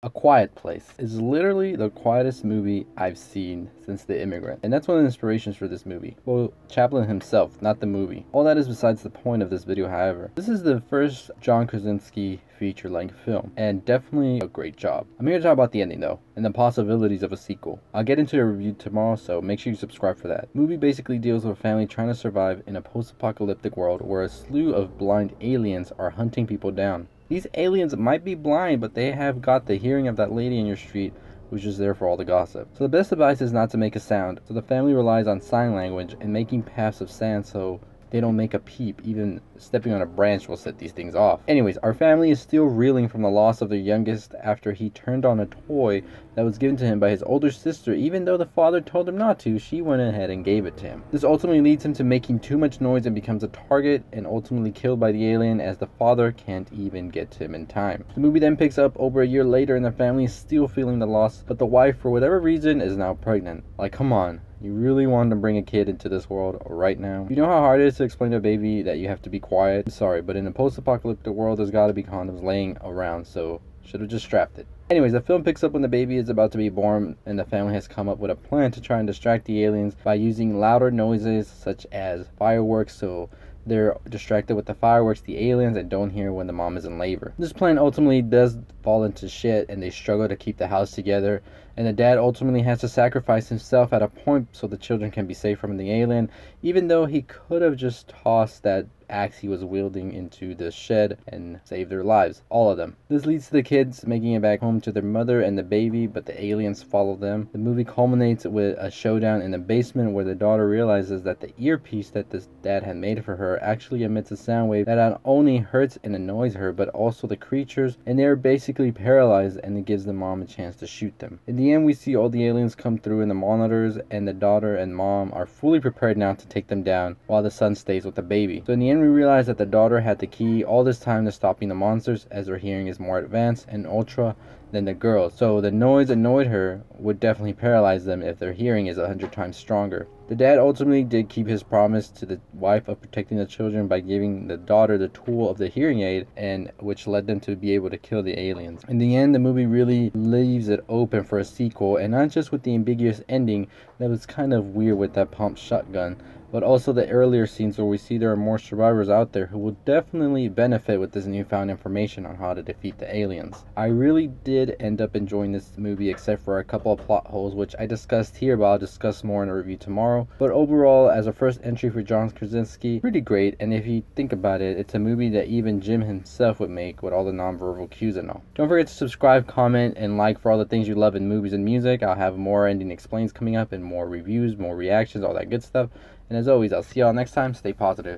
A Quiet Place is literally the quietest movie I've seen since The Immigrant, and that's one of the inspirations for this movie. Well, Chaplin himself, not the movie. All that is besides the point of this video, however. This is the first John Krasinski feature-length film, and definitely a great job. I'm here to talk about the ending though, and the possibilities of a sequel. I'll get into a review tomorrow, so make sure you subscribe for that. The movie basically deals with a family trying to survive in a post-apocalyptic world where a slew of blind aliens are hunting people down. These aliens might be blind, but they have got the hearing of that lady in your street who's just there for all the gossip. So the best advice is not to make a sound, so the family relies on sign language and making paths of sand so they don't make a peep. Even stepping on a branch will set these things off. Anyways, our family is still reeling from the loss of their youngest after he turned on a toy that was given to him by his older sister. Even though the father told him not to, she went ahead and gave it to him. This ultimately leads him to making too much noise and becomes a target and ultimately killed by the alien, as the father can't even get to him in time. The movie then picks up over a year later and the family is still feeling the loss, but the wife, for whatever reason, is now pregnant. Like, come on. You really want to bring a kid into this world right now? You know how hard it is to explain to a baby that you have to be quiet? I'm sorry, but in a post-apocalyptic world, there's got to be condoms laying around, so should have just strapped it. Anyways, the film picks up when the baby is about to be born and the family has come up with a plan to try and distract the aliens by using louder noises such as fireworks, so they're distracted with the fireworks, the aliens, and don't hear when the mom is in labor. This plan ultimately does fall into shit and they struggle to keep the house together, and the dad ultimately has to sacrifice himself at a point so the children can be safe from the alien, even though he could have just tossed that axe he was wielding into the shed and saved their lives, all of them. This leads to the kids making it back home to their mother and the baby, but the aliens follow them. The movie culminates with a showdown in the basement where the daughter realizes that the earpiece that this dad had made for her actually emits a sound wave that not only hurts and annoys her, but also the creatures, and they're basically paralyzed, and it gives the mom a chance to shoot them. In the end, we see all the aliens come through in the monitors, and the daughter and mom are fully prepared now to take them down while the son stays with the baby. So in the end, we realize that the daughter had the key all this time to stopping the monsters, as her hearing is more advanced and ultra than the girls. So the noise annoyed her would definitely paralyze them if their hearing is 100 times stronger. The dad ultimately did keep his promise to the wife of protecting the children by giving the daughter the tool of the hearing aid, and which led them to be able to kill the aliens. In the end, the movie really leaves it open for a sequel, and not just with the ambiguous ending that was kind of weird with that pumped shotgun, but also the earlier scenes where we see there are more survivors out there who will definitely benefit with this newfound information on how to defeat the aliens. I really did end up enjoying this movie, except for a couple of plot holes which I discussed here, but I'll discuss more in a review tomorrow. But overall, as a first entry for John Krasinski, pretty great, and if you think about it, it's a movie that even Jim himself would make with all the nonverbal cues and all. Don't forget to subscribe, comment, and like for all the things you love in movies and music. I'll have more Ending Explains coming up and more reviews, more reactions, all that good stuff. And as always, I'll see y'all next time. Stay positive.